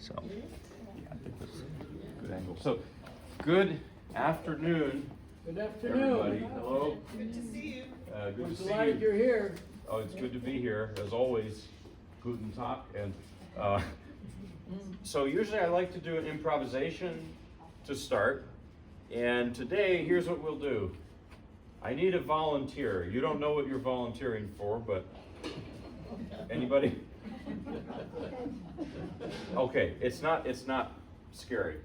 So, yeah, I think that's a good angle. So, good afternoon. Good afternoon. Everybody. Hello. Good to see you. Good to see Glad you. you're here. Oh, it's good to be here, as always. Guten Tag. And so usually I like to do an improvisation to start. And today, here's what we'll do. I need a volunteer. You don't know what you're volunteering for, but anybody? Okay, it's not scary.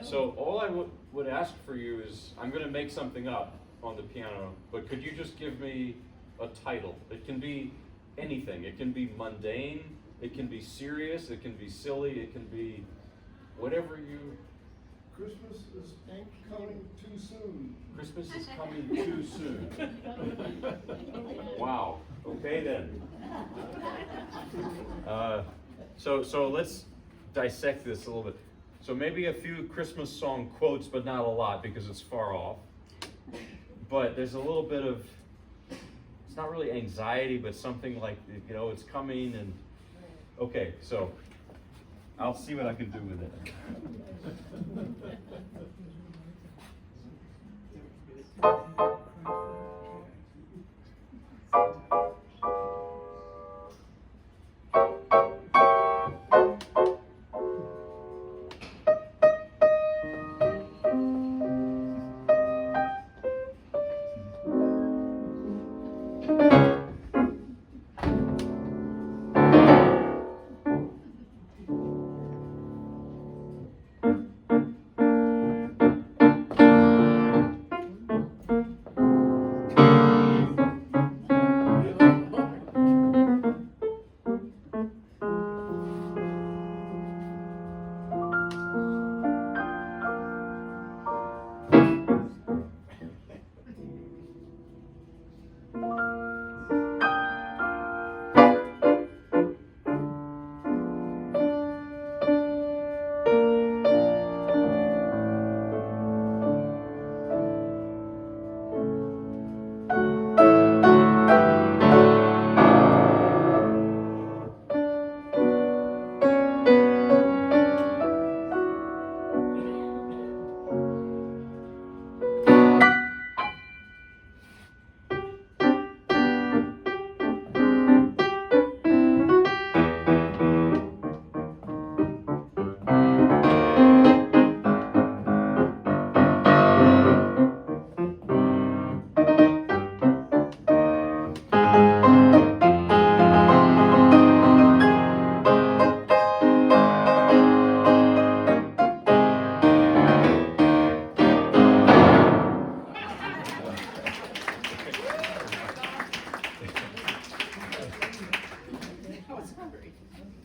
So all I would ask for you is, I'm going to make something up on the piano, but could you just give me a title? It can be anything. It can be mundane, it can be serious, it can be silly, it can be whatever you... Christmas is coming too soon. Christmas is coming too soon. Wow. Okay then. So let's dissect this a little bit. So maybe a few Christmas song quotes, but not a lot because it's far off. But there's a little bit of, it's not really anxiety, but something like, you know, it's coming and, okay, so I'll see what I can do with it.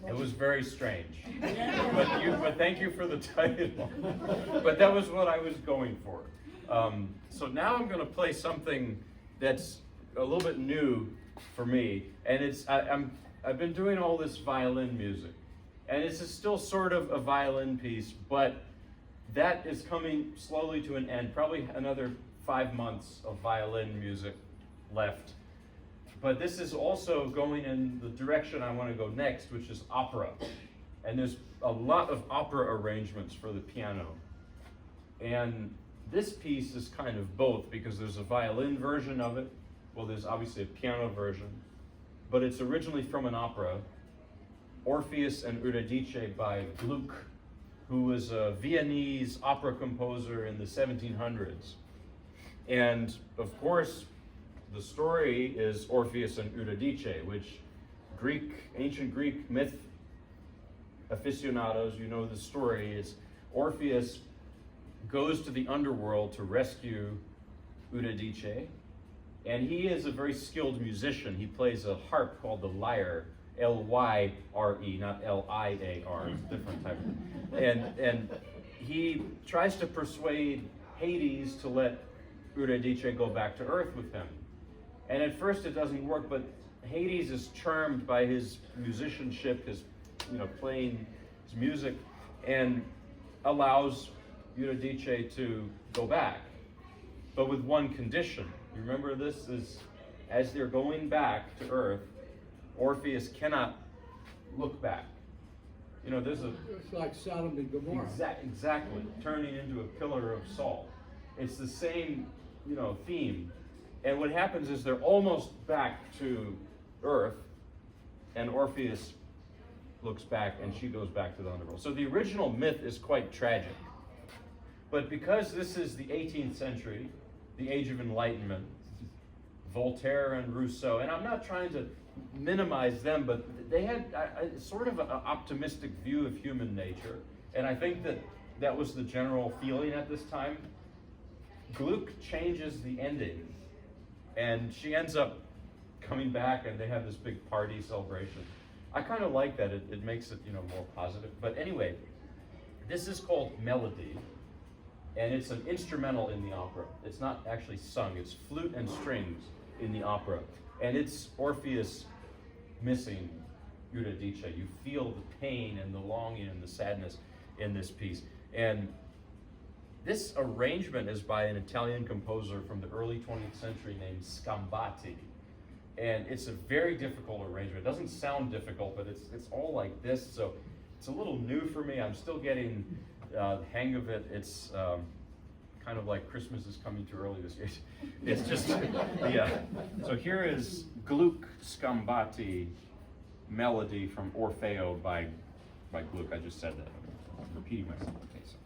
It was very strange, but thank you for the title. But that was what I was going for. So now I'm going to play something that's a little bit new for me, and I've been doing all this violin music, and it's still sort of a violin piece, but that is coming slowly to an end. Probably another 5 months of violin music left. But this is also going in the direction I want to go next, which is opera. And there's a lot of opera arrangements for the piano. And this piece is kind of both, because there's a violin version of it. Well, there's obviously a piano version. But it's originally from an opera, Orpheus and Eurydice by Gluck, who was a Viennese opera composer in the 1700s. And of course, the story is Orpheus and Eurydice, which ancient Greek myth aficionados, you know the story, is Orpheus goes to the underworld to rescue Eurydice, and he is a very skilled musician. He plays a harp called the lyre, L-Y-R-E, not L-I-A-R, it's a different type. And he tries to persuade Hades to let Eurydice go back to Earth with him. And at first it doesn't work, but Hades is charmed by his musicianship, his playing his music, and allows Eurydice to go back, but with one condition. You remember this is, as they're going back to Earth, Orpheus cannot look back. You know, there's a It's like Sodom and Gomorrah. exactly turning into a pillar of salt. It's the same, you know, theme. And what happens is they're almost back to Earth, and Orpheus looks back and she goes back to the underworld. So the original myth is quite tragic. But because this is the 18th century, the Age of Enlightenment, Voltaire and Rousseau, and I'm not trying to minimize them, but they had a sort of an optimistic view of human nature, and I think that that was the general feeling at this time. Gluck changes the ending, and she ends up coming back, and they have this big party celebration. I kind of like that. It makes it, you know, more positive. But anyway, this is called Melody, and it's an instrumental in the opera. It's not actually sung. It's flute and strings in the opera, and it's Orpheus missing Eurydice. You feel the pain and the longing and the sadness in this piece. And this arrangement is by an Italian composer from the early 20th century named Scambati. And it's a very difficult arrangement. It doesn't sound difficult, but it's all like this, so it's a little new for me. I'm still getting the hang of it. It's kind of like Christmas is coming too early this year. It's just, yeah. So here is Gluck Scambati Melody from Orfeo by Gluck. I just said that. I'm repeating myself. Okay, so.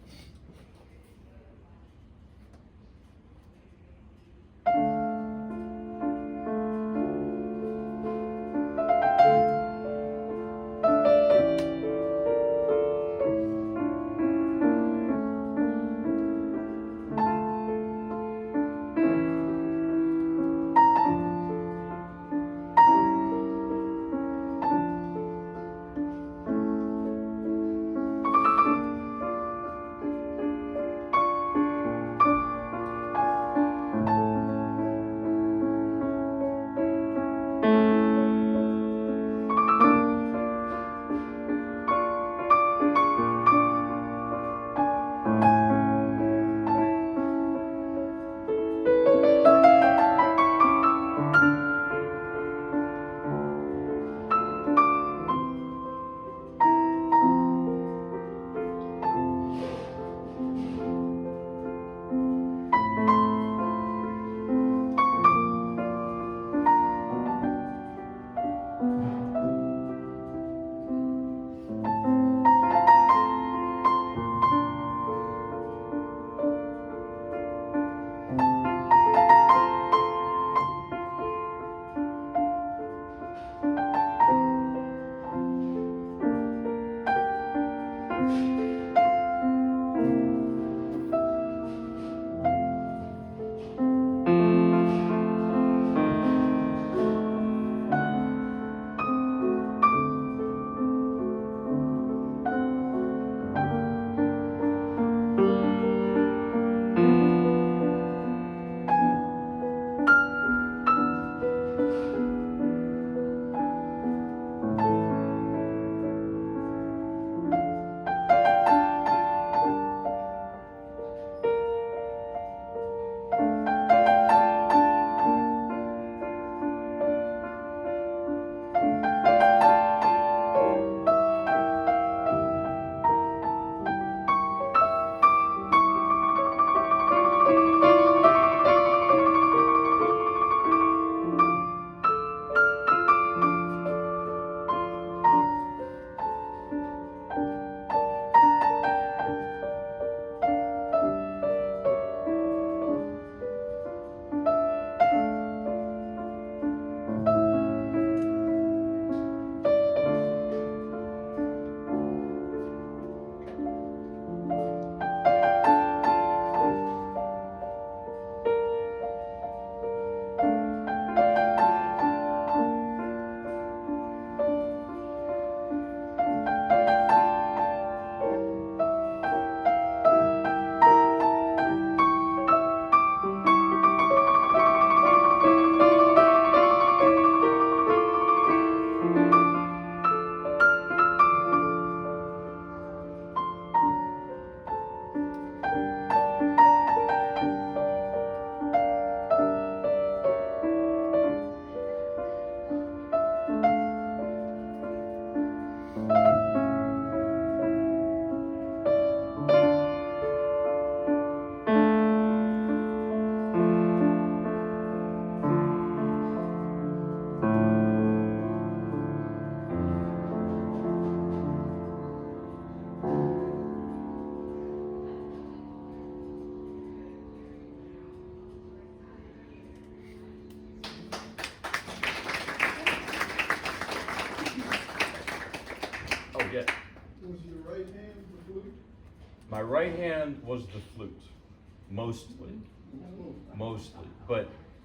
My right hand was the flute, mostly.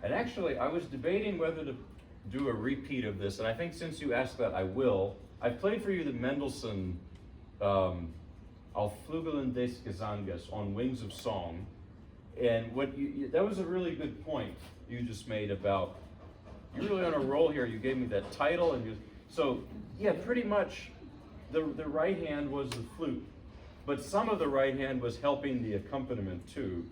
And actually, I was debating whether to do a repeat of this, and I think since you asked that, I will. I played for you the Mendelssohn Auf Flügeln des Gesanges, on Wings of Song, and that was a really good point you just made about, you're really on a roll here. You gave me that title, so yeah, pretty much the right hand was the flute, but some of the right hand was helping the accompaniment too.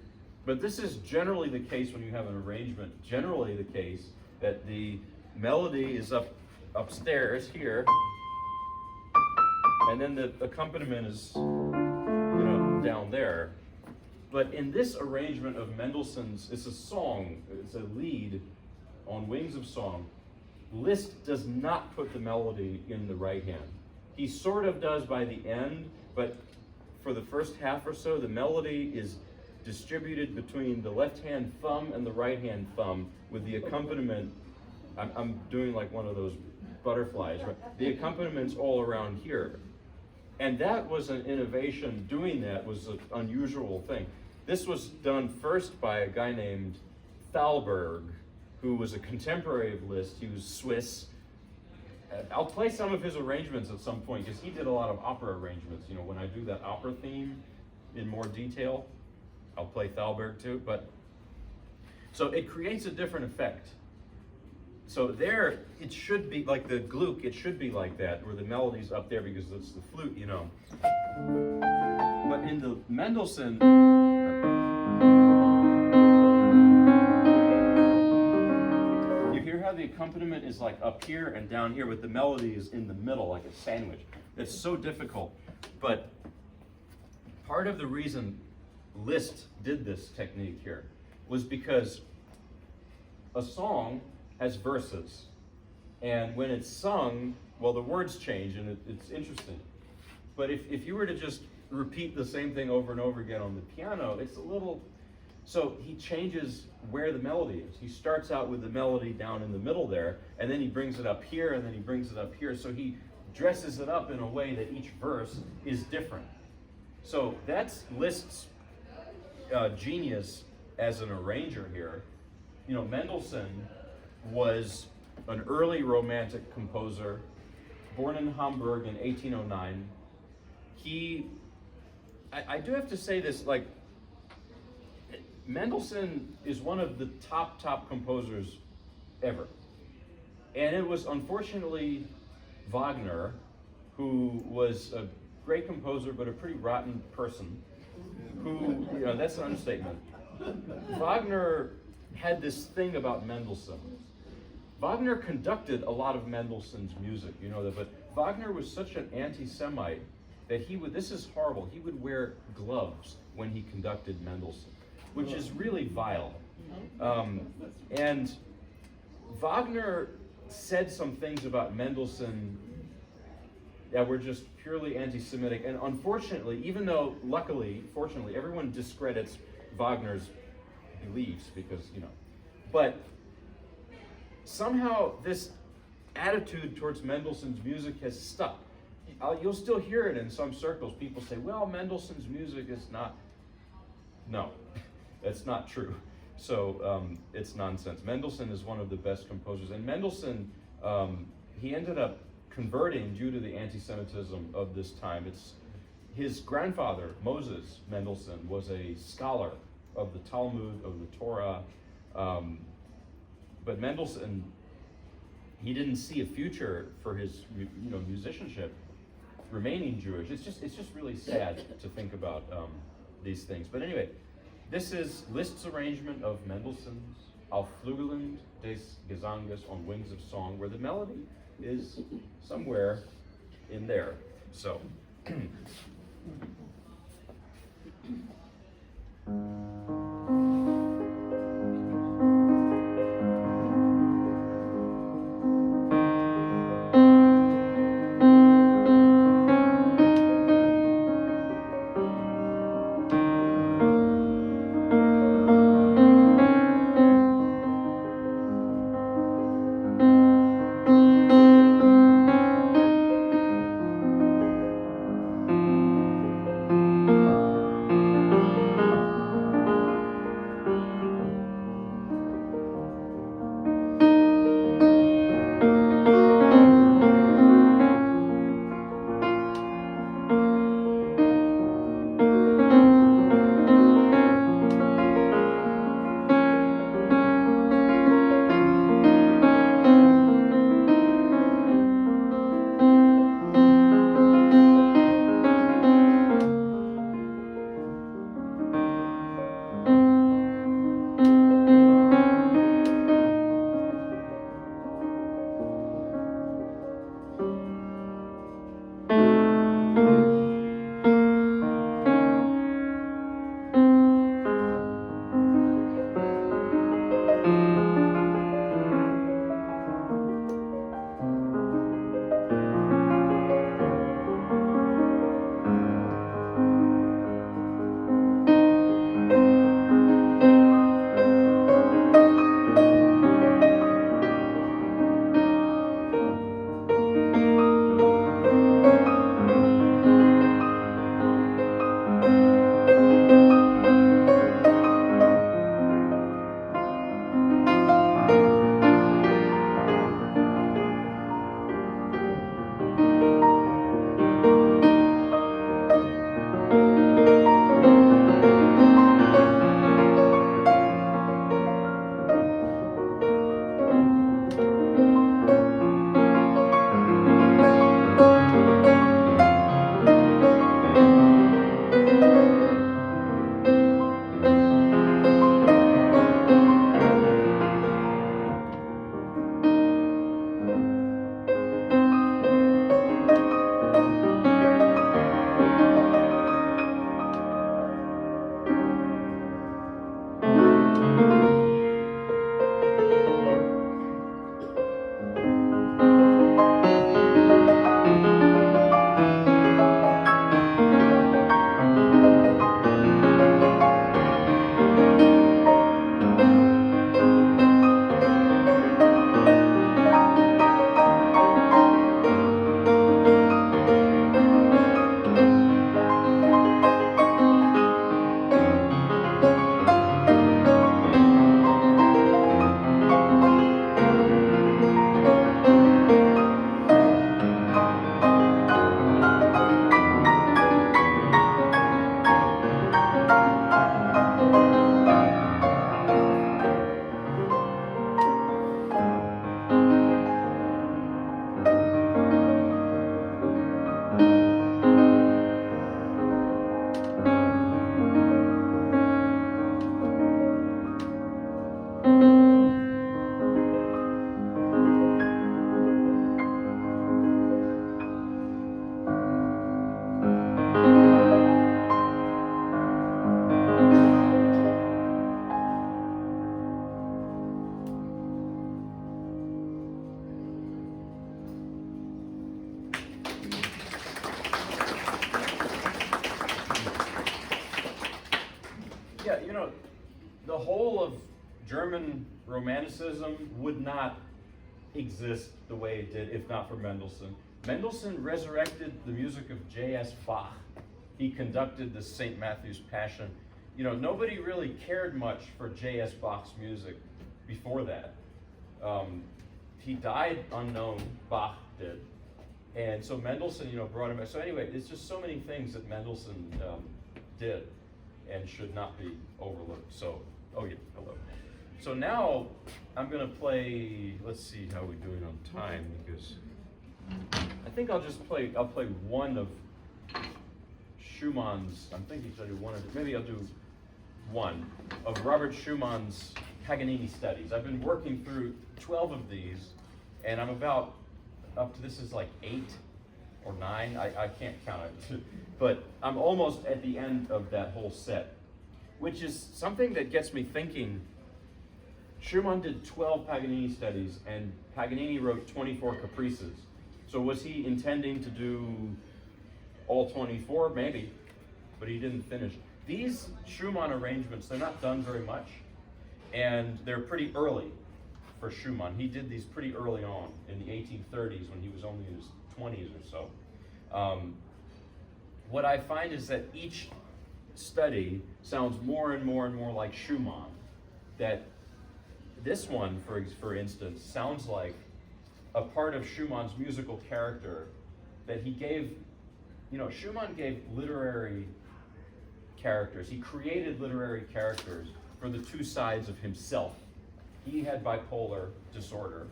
But this is generally the case when you have an arrangement, generally the case that the melody is upstairs here, and then the accompaniment is, down there. But in this arrangement of Mendelssohn's, it's a song, it's a lead on Wings of Song. Liszt does not put the melody in the right hand. He sort of does by the end, but for the first half or so, the melody is distributed between the left hand thumb and the right hand thumb, with the accompaniment, I'm doing like one of those butterflies, right? The accompaniment all around here. And that was an innovation. Doing that was an unusual thing. This was done first by a guy named Thalberg, who was a contemporary of Liszt. He was Swiss. I'll play some of his arrangements at some point, because he did a lot of opera arrangements. When I do that opera theme in more detail, I'll play Thalberg too. So it creates a different effect. So there, it should be like the Gluck, it should be like that, where the melody's up there because it's the flute, But in the Mendelssohn, you hear how the accompaniment is like up here and down here, but the melody is in the middle, like a sandwich. It's so difficult. But part of the reason Liszt did this technique here was because a song has verses, and when it's sung, well, the words change, and it's interesting. But if you were to just repeat the same thing over and over again on the piano, it's a little, so he changes where the melody is. He starts out with the melody down in the middle there, and then he brings it up here, and then he brings it up here, so he dresses it up in a way that each verse is different. So that's Liszt's genius as an arranger here. Mendelssohn was an early Romantic composer, born in Hamburg in 1809. I do have to say this, like, Mendelssohn is one of the top composers ever. And it was unfortunately Wagner, who was a great composer but a pretty rotten person, who, that's an understatement. Wagner had this thing about Mendelssohn. Wagner conducted a lot of Mendelssohn's music, but Wagner was such an anti-Semite that this is horrible, he would wear gloves when he conducted Mendelssohn, which is really vile. And Wagner said some things about Mendelssohn that were just purely anti-Semitic, and unfortunately, even though fortunately, everyone discredits Wagner's beliefs because, but somehow this attitude towards Mendelssohn's music has stuck. You'll still hear it in some circles. People say, well, Mendelssohn's music is not. No, that's not true. So it's nonsense. Mendelssohn is one of the best composers. And Mendelssohn, he ended up converting due to the anti-Semitism of this time. His grandfather, Moses Mendelssohn, was a scholar of the Talmud, of the Torah. But Mendelssohn, he didn't see a future for his musicianship remaining Jewish. It's just really sad to think about these things. But anyway, this is Liszt's arrangement of Mendelssohn's Auf Flügeln des Gesanges, on Wings of Song, where the melody is somewhere in there. So. you know, the whole of German Romanticism would not exist the way it did if not for Mendelssohn. Mendelssohn resurrected the music of J.S. Bach. He conducted the St. Matthew's Passion. You know, nobody really cared much for J.S. Bach's music before that. He died unknown, Bach did. And so Mendelssohn, you know, brought him back. So anyway, it's just so many things that Mendelssohn did and should not be overlooked. So, oh yeah, hello. So now I'm gonna play, let's see how we're doing on time, because I think I'll play one of Schumann's, I'm thinking should I do one of, maybe I'll do one of Robert Schumann's Paganini studies. I've been working through 12 of these, and I'm about up to, this is like 8 or 9, I can't count it, but I'm almost at the end of that whole set, which is something that gets me thinking. Schumann did 12 Paganini studies, and Paganini wrote 24 caprices. So was he intending to do all 24? Maybe, but he didn't finish. These Schumann arrangements, they're not done very much, and they're pretty early for Schumann. He did these pretty early on in the 1830s when he was only in his 20s or so. What I find is that each study sounds more and more and more like Schumann. That this one, for instance, sounds like a part of Schumann's musical character that he gave, you know, Schumann gave literary characters. He created literary characters for the two sides of himself. He had bipolar disorder.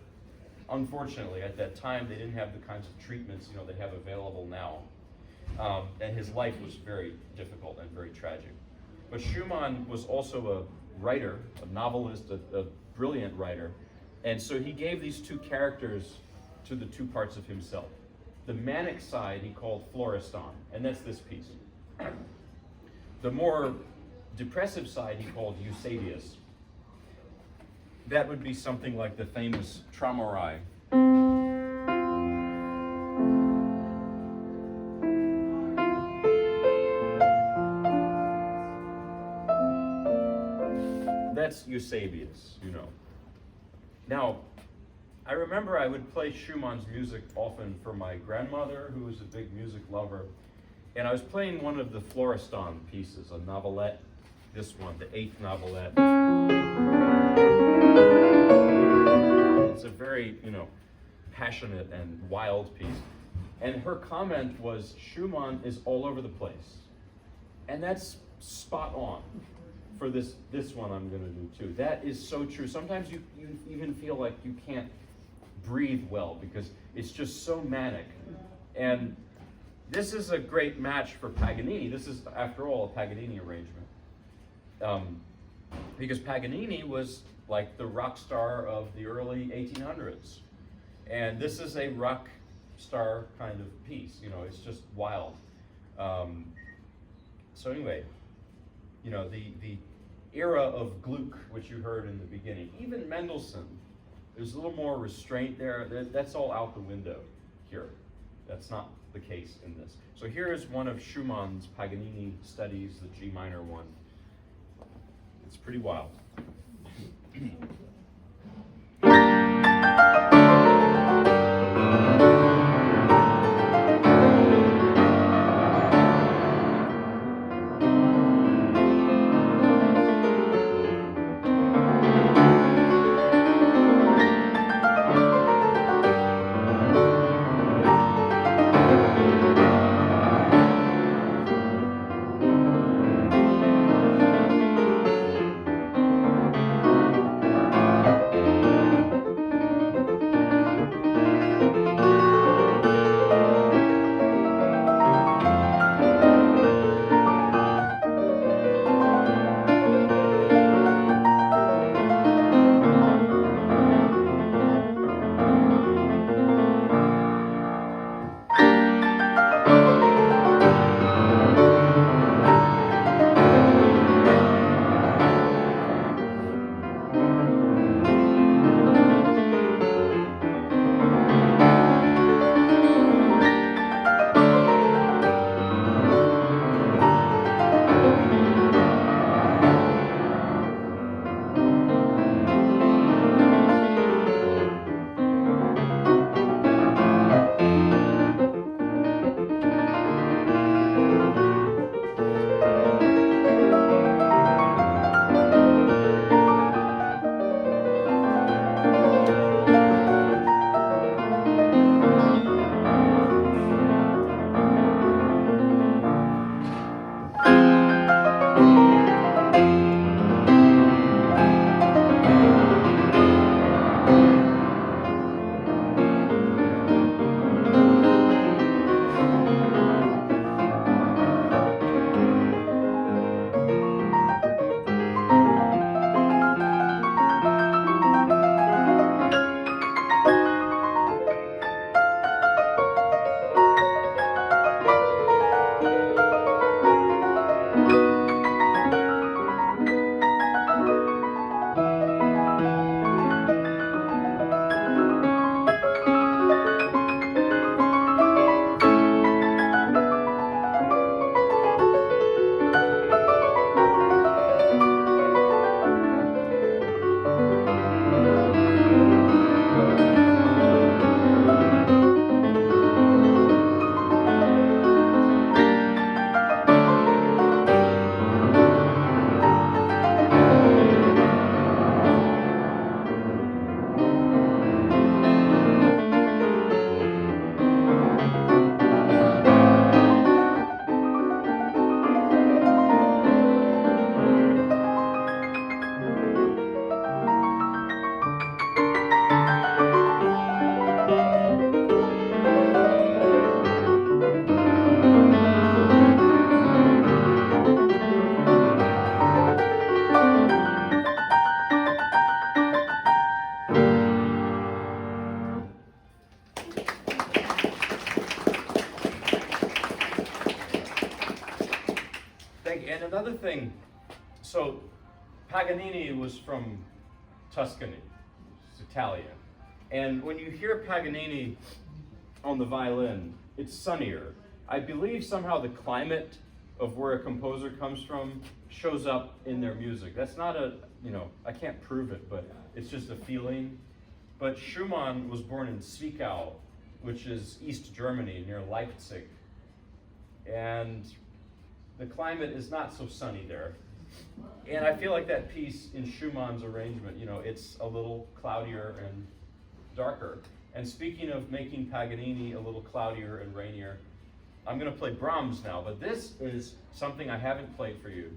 Unfortunately, at that time, they didn't have the kinds of treatments, you know, they have available now. And his life was very difficult and very tragic. But Schumann was also a writer, a novelist, a brilliant writer. And so he gave these two characters to the two parts of himself. The manic side he called Florestan, and that's this piece. The more depressive side he called Eusebius. That would be something like the famous Tramorai. That's Eusebius, you know. Now, I remember I would play Schumann's music often for my grandmother, who was a big music lover. And I was playing one of the Florestan pieces, a novelette, this one, the 8th novelette. It's a very, you know, passionate and wild piece. And her comment was, Schumann is all over the place. And that's spot on for this one I'm gonna do too. That is so true. Sometimes you even feel like you can't breathe well because it's just so manic. And this is a great match for Paganini. This is, after all, a Paganini arrangement. Because Paganini was like the rock star of the early 1800s. And this is a rock star kind of piece, you know, it's just wild. So anyway, you know, the era of Gluck, which you heard in the beginning, even Mendelssohn, there's a little more restraint there. That's all out the window here. That's not the case in this. So here is one of Schumann's Paganini studies, the G minor one. It's pretty wild. Thank you. And another thing, so Paganini was from Tuscany, it's Italian. And when you hear Paganini on the violin, it's sunnier. I believe somehow the climate of where a composer comes from shows up in their music. That's not a, I can't prove it, but it's just a feeling. But Schumann was born in Zwickau, which is East Germany near Leipzig. And the climate is not so sunny there. And I feel like that piece in Schumann's arrangement, it's a little cloudier and darker. And speaking of making Paganini a little cloudier and rainier, I'm going to play Brahms now, but this is something I haven't played for you.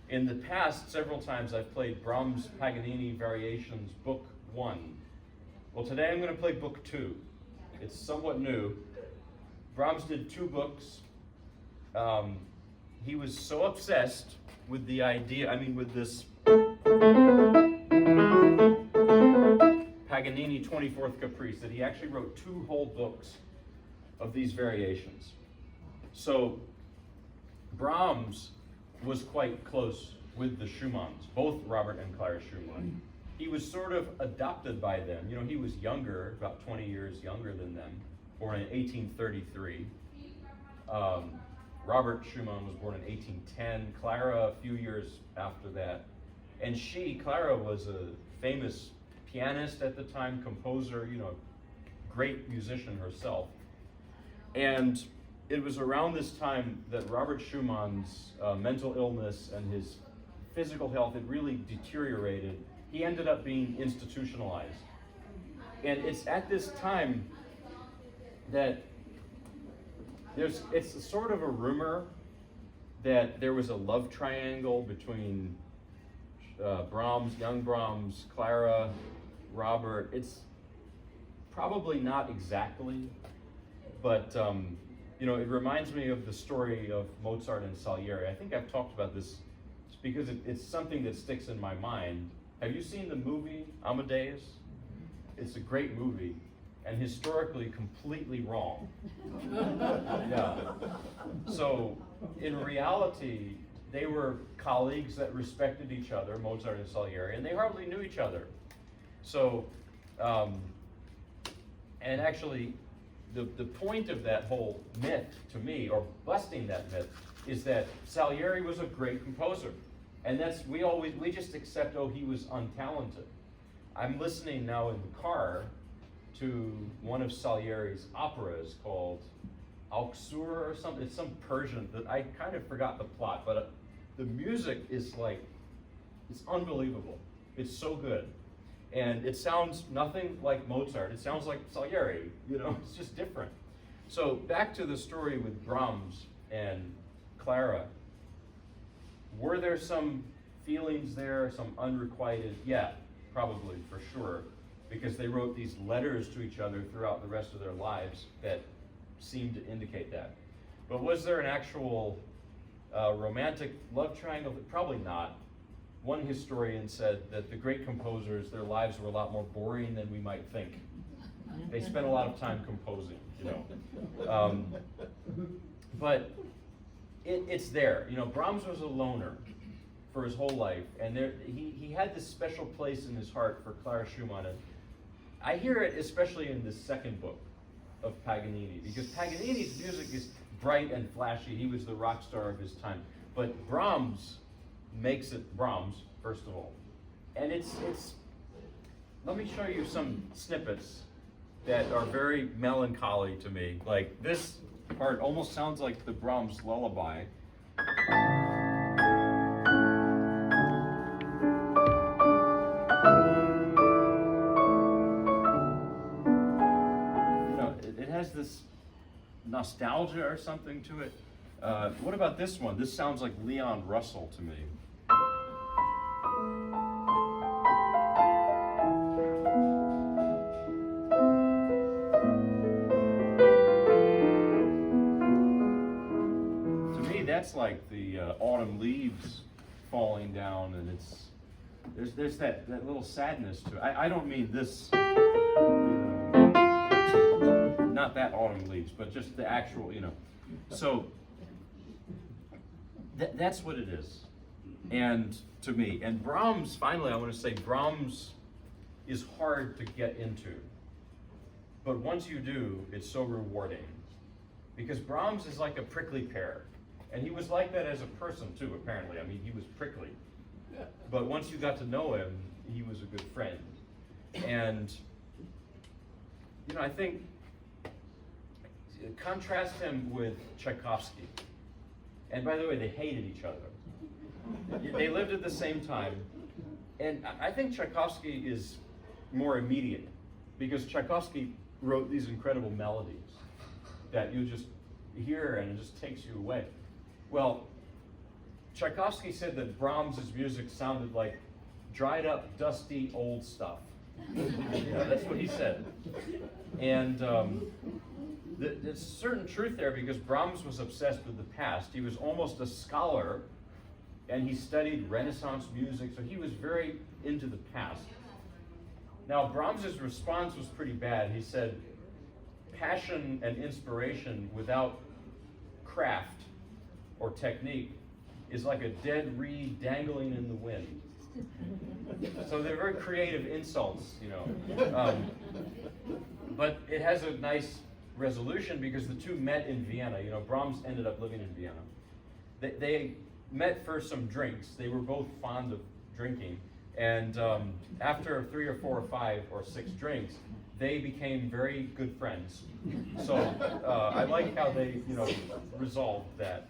In the past, several times I've played Brahms Paganini Variations Book 1. Well, today I'm going to play Book 2. It's somewhat new. Brahms did 2 books. He was so obsessed with the idea, with this Paganini 24th Caprice, that he actually wrote 2 whole books of these variations. So Brahms was quite close with the Schumanns, both Robert and Clara Schumann. He was sort of adopted by them. He was younger, about 20 years younger than them, born in 1833. Robert Schumann was born in 1810, Clara a few years after that. And Clara was a famous pianist at the time, composer, great musician herself. And it was around this time that Robert Schumann's mental illness and his physical health had really deteriorated. He ended up being institutionalized. And it's at this time that it's sort of a rumor that there was a love triangle between Brahms, young Brahms, Clara, Robert. It's probably not exactly, but it reminds me of the story of Mozart and Salieri. I think I've talked about this because it's something that sticks in my mind. Have you seen the movie Amadeus? It's a great movie, and historically completely wrong. Yeah. So in reality, they were colleagues that respected each other, Mozart and Salieri, and they hardly knew each other. So, and actually, the point of that whole myth to me, or busting that myth, is that Salieri was a great composer. And we just accept, he was untalented. I'm listening now in the car to one of Salieri's operas called Auxur or something. It's some Persian that I kind of forgot the plot, but the music is it's unbelievable. It's so good. And it sounds nothing like Mozart. It sounds like Salieri, it's just different. So back to the story with Brahms and Clara. Were there some feelings there, some unrequited? Yeah, probably, for sure, because they wrote these letters to each other throughout the rest of their lives that seemed to indicate that. But was there an actual romantic love triangle? Probably not. One historian said that the great composers, their lives were a lot more boring than we might think. They spent a lot of time composing, But it's there. Brahms was a loner for his whole life, and he had this special place in his heart for Clara Schumann. And I hear it especially in the second book of Paganini, because Paganini's music is bright and flashy. He was the rock star of his time. But Brahms makes it Brahms, first of all. And it's let me show you some snippets that are very melancholy to me. Like this part almost sounds like the Brahms lullaby. It has this nostalgia or something to it. What about this one? This sounds like Leon Russell to me. That's like the autumn leaves falling down, and there's that little sadness to it. I don't mean this, not that autumn leaves, but just the actual, So That's what it is. And to me, and Brahms, finally, I want to say Brahms is hard to get into. But once you do, it's so rewarding. Because Brahms is like a prickly pear. And he was like that as a person too, apparently. I mean, he was prickly. But once you got to know him, he was a good friend. And, you know, I think, contrast him with Tchaikovsky. And by the way, they hated each other. They lived at the same time. And I think Tchaikovsky is more immediate, because Tchaikovsky wrote these incredible melodies that you just hear and it just takes you away. Well, Tchaikovsky said that Brahms's music sounded like dried up, dusty, old stuff. Yeah, that's what he said. And there's certain truth there, because Brahms was obsessed with the past. He was almost a scholar, and he studied Renaissance music, so he was very into the past. Now, Brahms's response was pretty bad. He said, passion and inspiration without craft or technique is like a dead reed dangling in the wind. So they're very creative insults, you know. But it has a nice resolution, because the two met in Vienna. You know, Brahms ended up living in Vienna. They met for some drinks. They were both fond of drinking. And after 3 or 4 or 5 or 6 drinks, they became very good friends. So I like how they, you know, resolved that.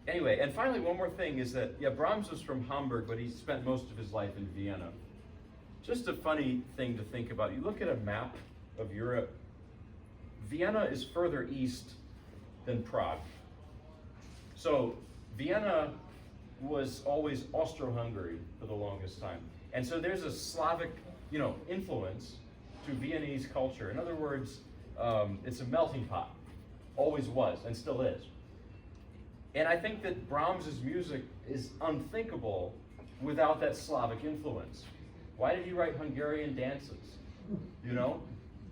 Anyway, and finally, one more thing is that, yeah, Brahms was from Hamburg, but he spent most of his life in Vienna. Just a funny thing to think about. You look at a map of Europe, Vienna is further east than Prague. So Vienna was always Austro-Hungary for the longest time. And so there's a Slavic, you know, influence to Viennese culture. In other words, it's a melting pot. Always was, and still is. And I think that Brahms's music is unthinkable without that Slavic influence. Why did he write Hungarian dances? You know?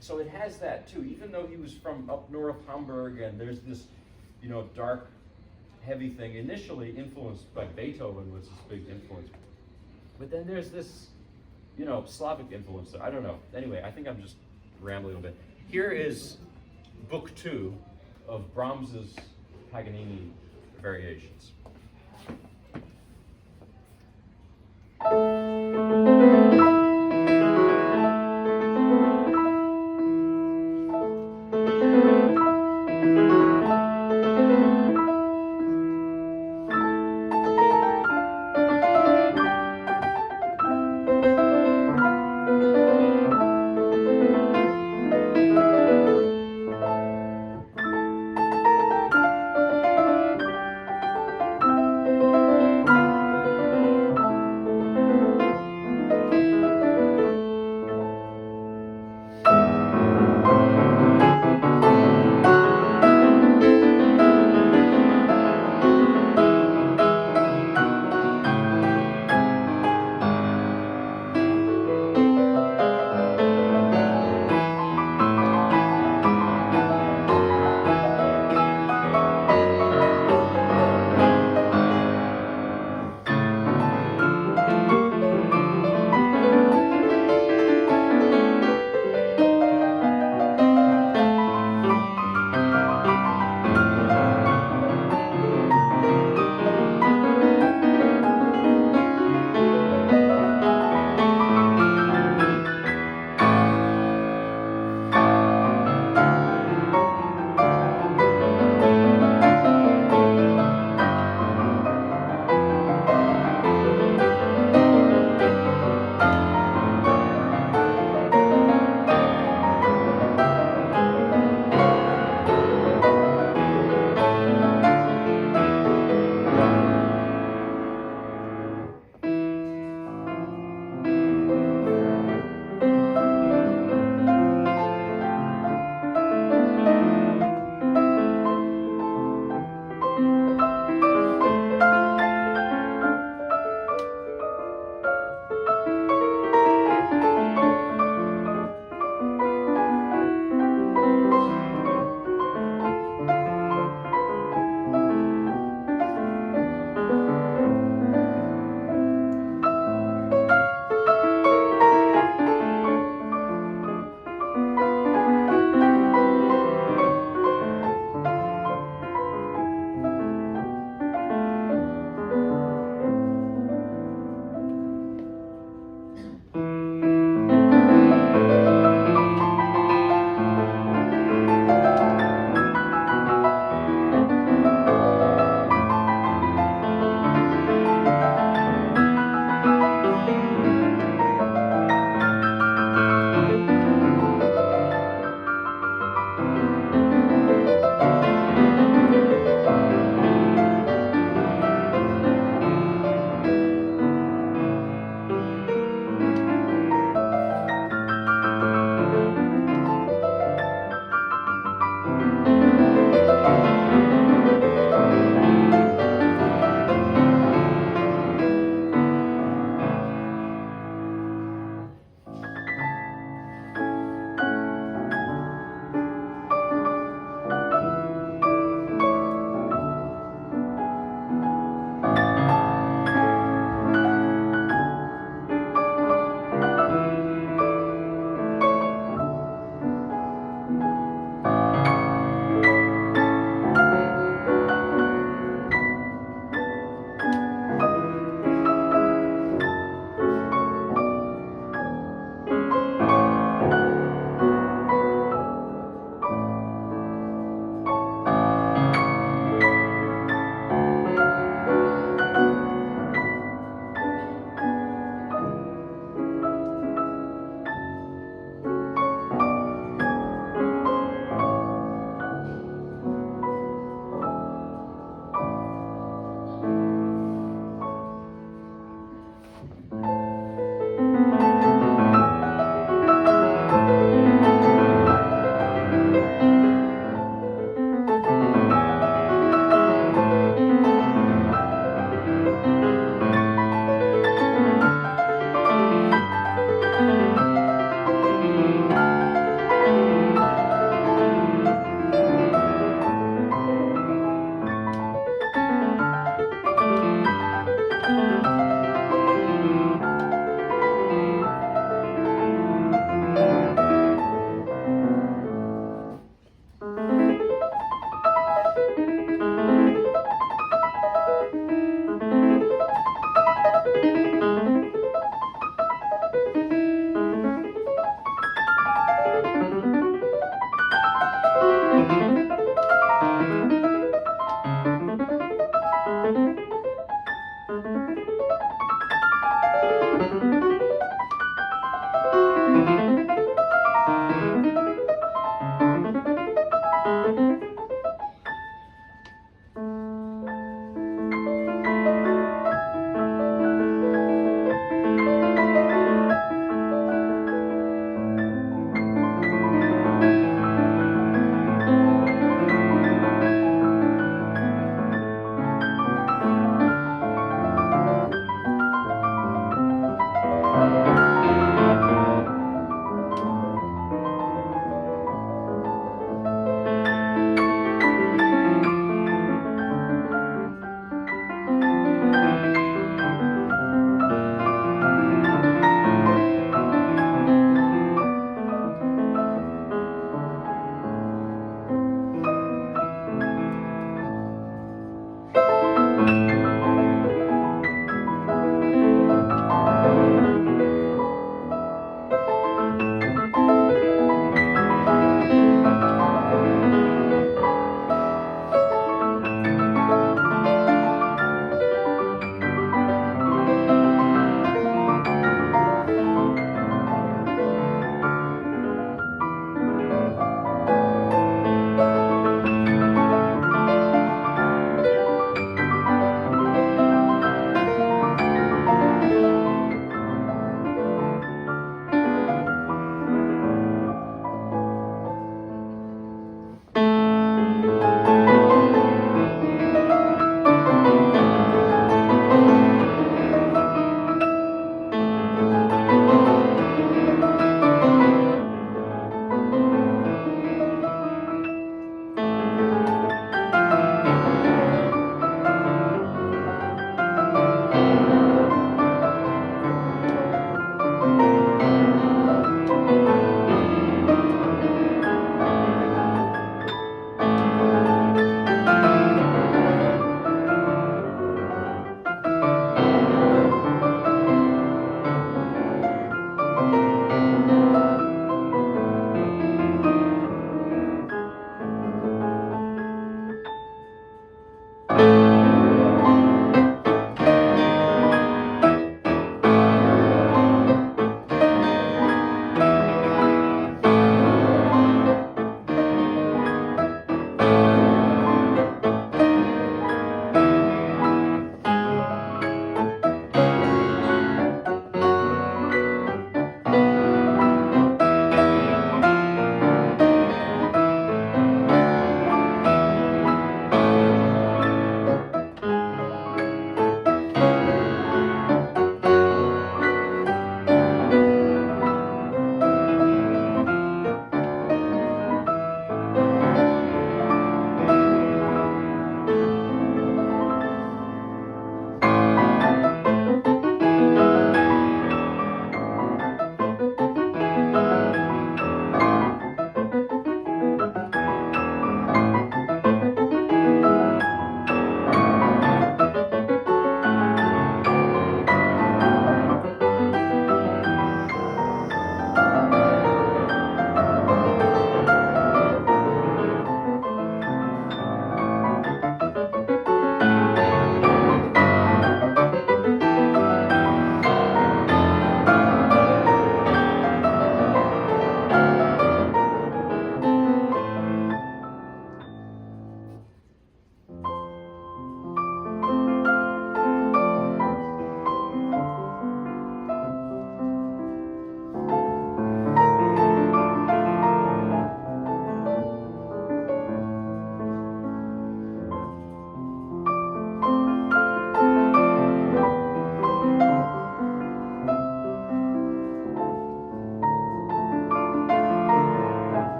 So it has that too, even though he was from up north Hamburg, and there's this, you know, dark, heavy thing, initially influenced by Beethoven was his big influence. But then there's this, you know, Slavic influence there. I don't know. Anyway, I think I'm just rambling a bit. Here is book 2 of Brahms's Paganini variations.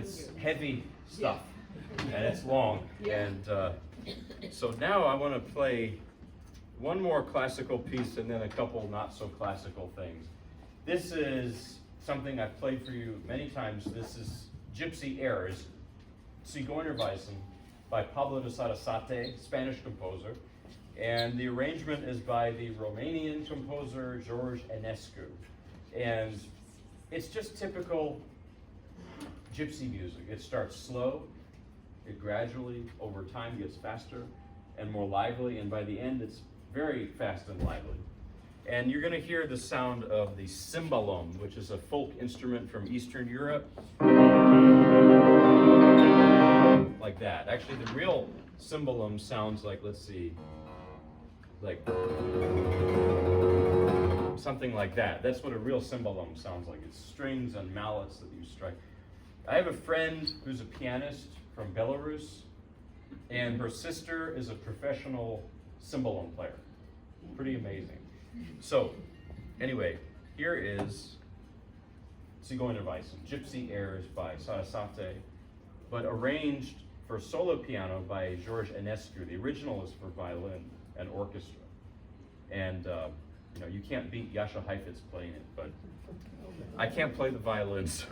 it's heavy stuff, and it's long. And so now I want to play one more classical piece and then a couple not so classical things. This is something I've played for you many times. This is Gypsy Airs, Zigeunerweisen by Pablo de Sarasate, Spanish composer. And the arrangement is by the Romanian composer George Enescu. And it's just typical gypsy music. It starts slow, it gradually, over time, gets faster and more lively, and by the end, it's very fast and lively. And you're gonna hear the sound of the cimbalom, which is a folk instrument from Eastern Europe. Like that. Actually, the real cimbalom sounds like, let's see, like something like that. That's what a real cimbalom sounds like. It's strings and mallets that you strike. I have a friend who's a pianist from Belarus, and her sister is a professional cimbalom player. Pretty amazing. So, anyway, here is Zigeunerweisen, Gypsy Airs by Sarasate, but arranged for solo piano by George Enescu. The original is for violin and orchestra. And you know, you can't beat Jascha Heifetz playing it, but I can't play the violin, so.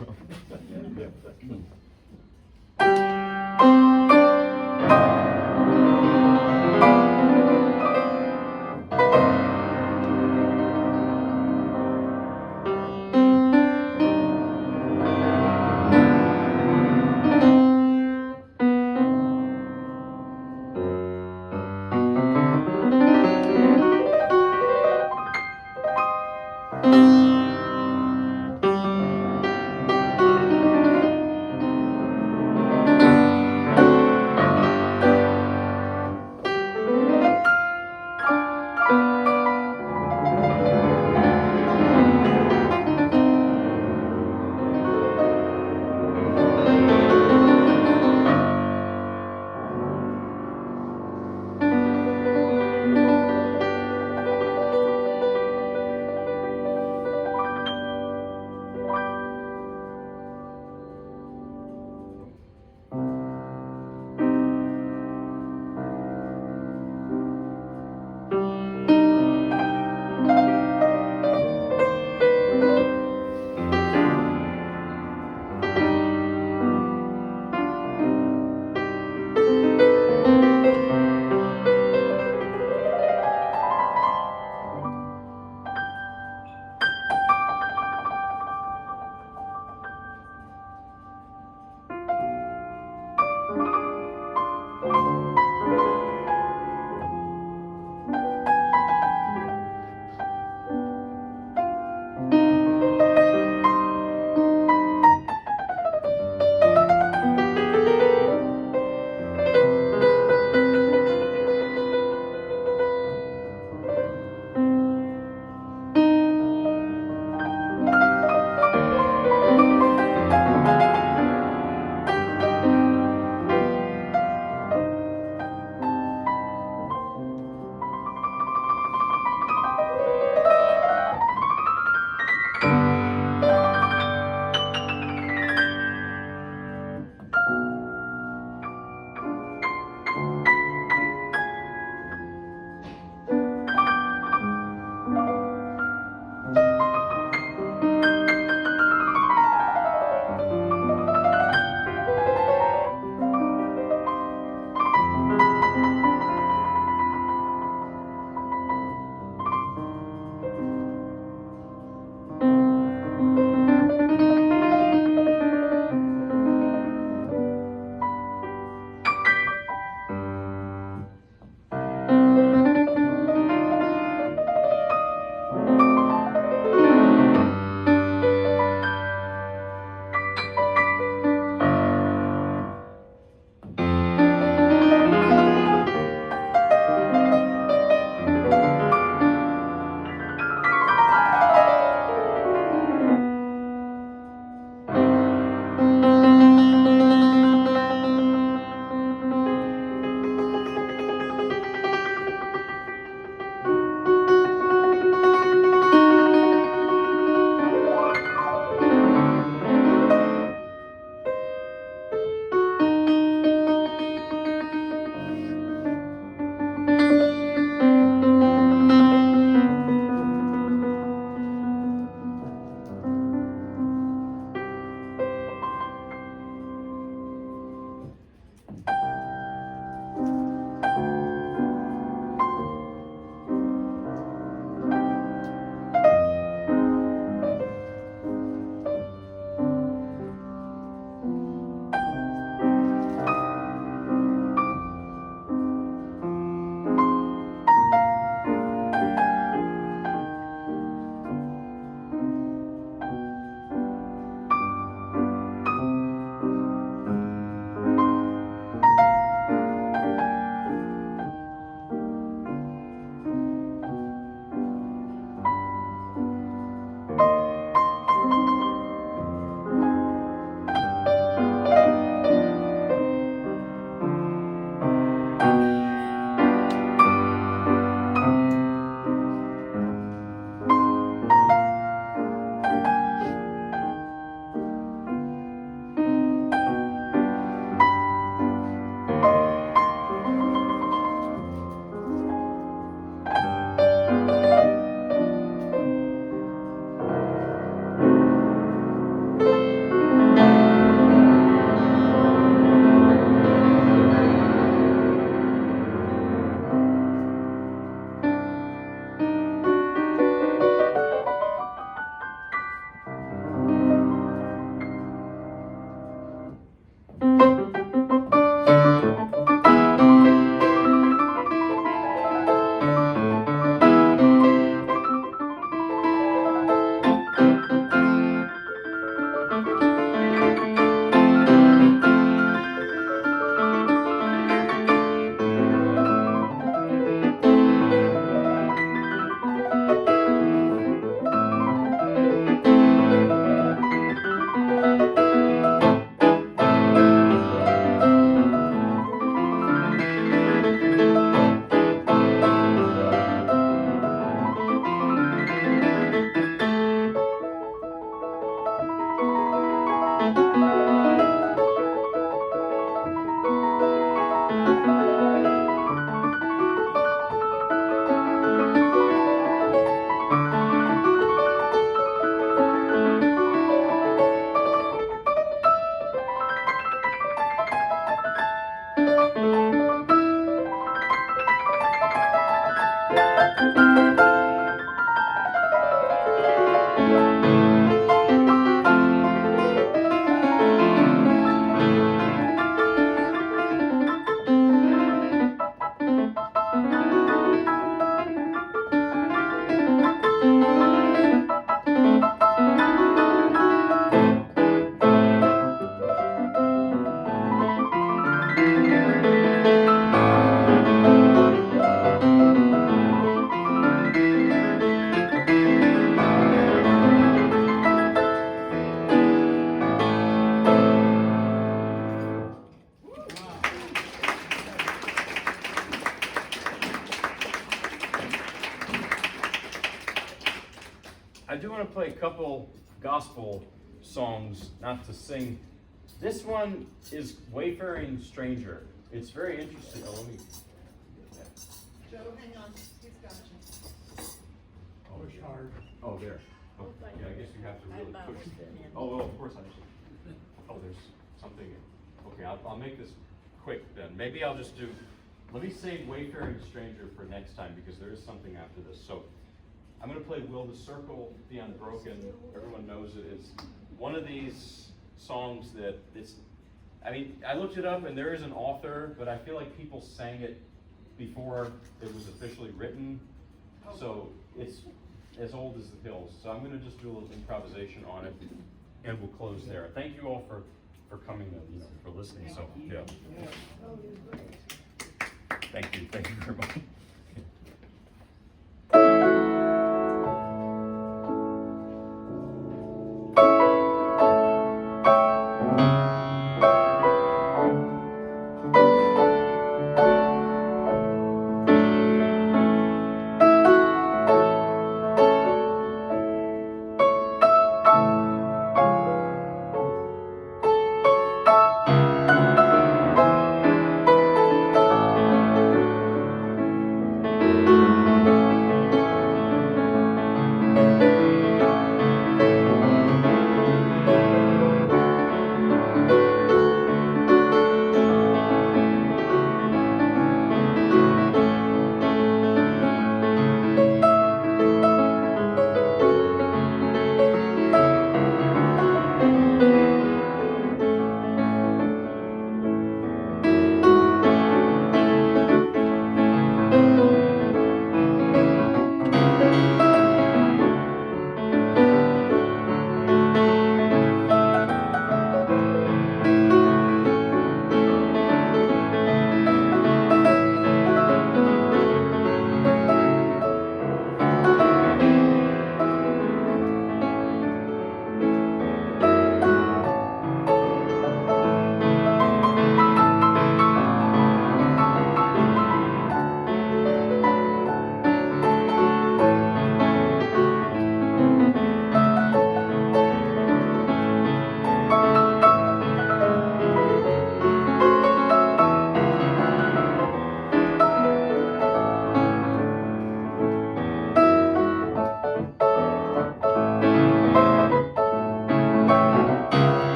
I do want to play a couple gospel songs, not to sing. This one is Wayfaring Stranger. It's very interesting. Oh, let me. Joe, hang on, he's got you. Push hard. Oh, there. Oh, yeah, I guess you have to really push. Oh, well, of course I should. Oh, there's something. Okay, I'll make this quick then. Maybe I'll just do. Let me save Wayfaring Stranger for next time because there is something after this. So I'm going to play Will the Circle Be Unbroken. Everyone knows it is one of these songs that it's, I mean, I looked it up and there is an author, but I feel like people sang it before it was officially written. So it's as old as the hills. So I'm going to just do a little improvisation on it and we'll close there. Thank you all for coming and for listening. So, yeah. Thank you very much.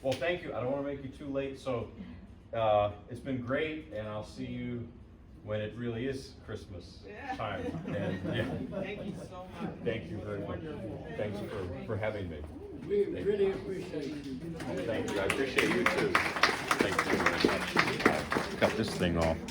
Well, thank you. I don't want to make you too late, so it's been great, and I'll see you when it really is Christmas time. And yeah, Thank you so much. thank you very much. Thanks for having me. We really appreciate you. Thank you. I appreciate you too. Thank you very much. cut this thing off.